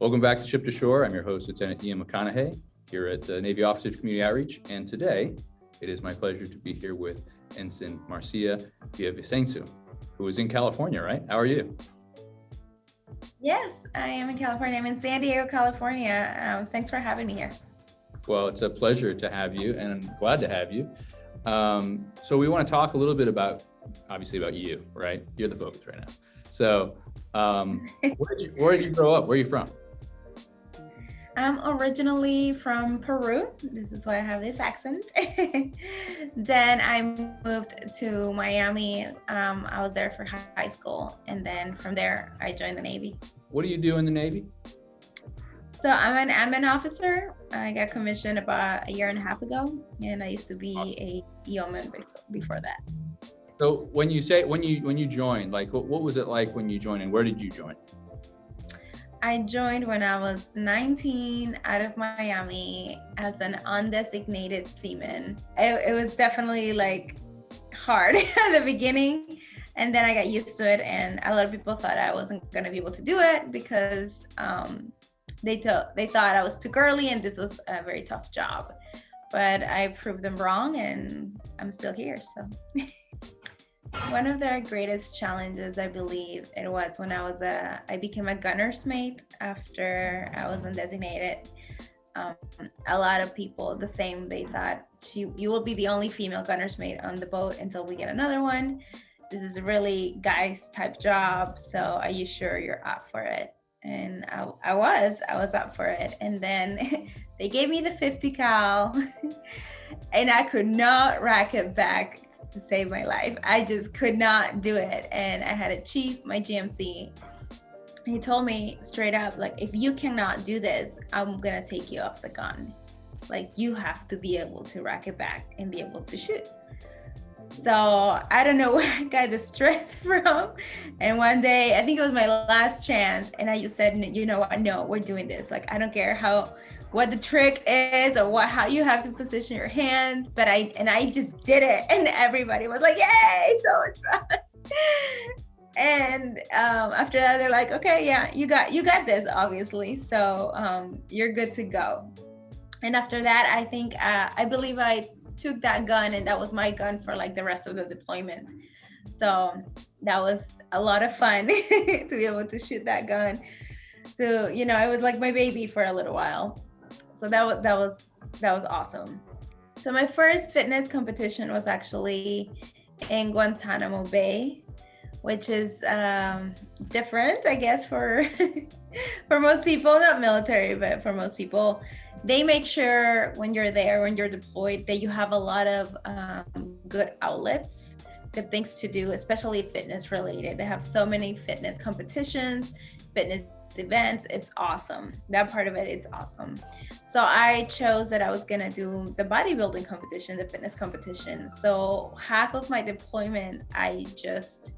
Welcome back to Ship2Shore. I'm your host, Lieutenant Ian McConaughey, here at Navy Officers Community Outreach. And today, it is my pleasure to be here with Ensign Marcia Villavicencio, who is in California, right? How are you? Yes, I am in California. I'm in San Diego, California. Thanks for having me here. Well, it's a pleasure to have you, and I'm glad to have you. So we want to talk a little bit about you, right? You're the focus right now. So where did you grow up? Where are you from? I'm originally from Peru. This is why I have this accent. Then I moved to Miami. I was there for high school. And then from there, I joined the Navy. What do you do in the Navy? So I'm an officer. I got commissioned about a year and a half ago. And I used to be a yeoman before that. So when you joined, like what was it like when you joined and where did you join? I joined when I was 19 out of Miami as an undesignated seaman. It was definitely like hard at the beginning, and then I got used to it, and a lot of people thought I wasn't going to be able to do it because they thought I was too girly and this was a very tough job. But I proved them wrong and I'm still here, so. One of their greatest challenges, I believe, it was when I became a gunner's mate after I was undesignated. A lot of people, they thought you will be the only female gunner's mate on the boat until we get another one. This is a really guys type job, so are you sure you're up for it? And I was up for it. And then they gave me the 50 cal and I could not rack it back to save my life. I just could not do it. And I had a chief, my GMC, he told me straight up, like, if you cannot do this, I'm gonna take you off the gun. Like, you have to be able to rack it back and be able to shoot. So I don't know where I got the strength from. And one day, I think it was my last chance, and I just said, you know what, no, we're doing this. Like, I don't care what the trick is or how you have to position your hands, but I just did it, and everybody was like, yay, so much fun. And after that, they're like, okay, yeah, you got this, obviously, so you're good to go. And after that, I think I believe I took that gun, and that was my gun for like the rest of the deployment. So that was a lot of fun to be able to shoot that gun. So, it was like my baby for a little while. So that was awesome. So my first fitness competition was actually in Guantanamo Bay, which is different, I guess, for most people, not military, but for most people. They make sure when you're there, when you're deployed, that you have a lot of good outlets, good things to do, especially fitness related. They have so many fitness competitions, fitness events. It's awesome. That part of it, it's awesome. So I chose that I was gonna do the bodybuilding competition, the fitness competition. So half of my deployment, I just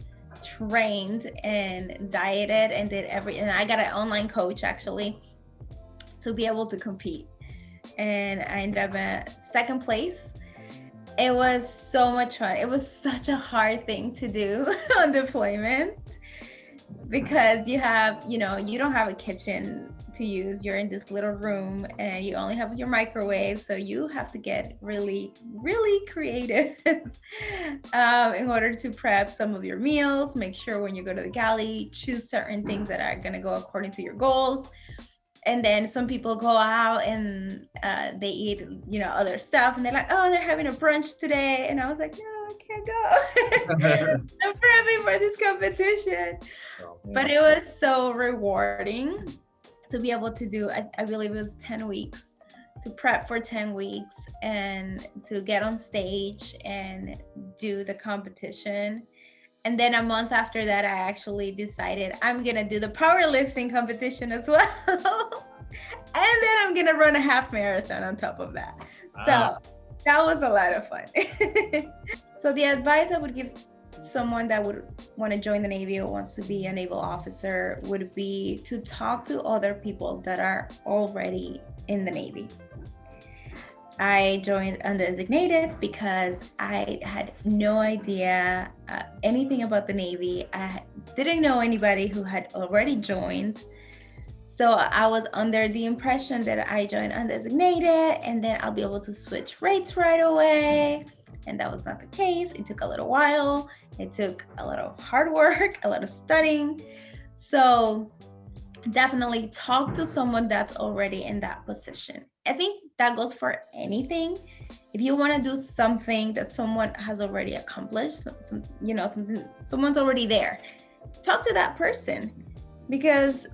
trained and dieted and did and I got an online coach actually to be able to compete. And I ended up at second place. It was so much fun. It was such a hard thing to do on deployment, because you don't have a kitchen to use. You're in this little room and you only have your microwave. So you have to get really, really creative in order to prep some of your meals. Make sure when you go to the galley, choose certain things that are going to go according to your goals. And then some people go out and they eat, other stuff, and they're like, oh, they're having a brunch today. And I was like, no, I can't go. I'm prepping for this competition. But it was so rewarding to be able to do, I believe it was 10 weeks, to prep for 10 weeks and to get on stage and do the competition. And then a month after that, I actually decided I'm going to do the powerlifting competition as well. And then I'm going to run a half marathon on top of that. So that was a lot of fun. So the advice I would give someone that would want to join the Navy or wants to be a naval officer would be to talk to other people that are already in the Navy. I joined undesignated because I had no idea anything about the Navy. I didn't know anybody who had already joined. So I was under the impression that I joined undesignated and then I'll be able to switch rates right away. And that was not the case. It took a little while. It took a little hard work, a lot of studying. So definitely talk to someone that's already in that position. I think that goes for anything. If you want to do something that someone has already accomplished, someone's already there, talk to that person, because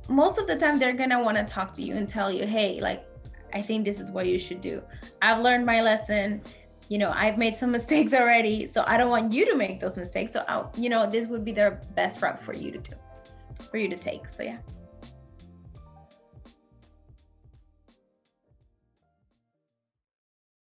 most of the time they're going to want to talk to you and tell you, hey, like, I think this is what you should do. I've learned my lesson. I've made some mistakes already, so I don't want you to make those mistakes. So this would be the best route for you to take. So yeah.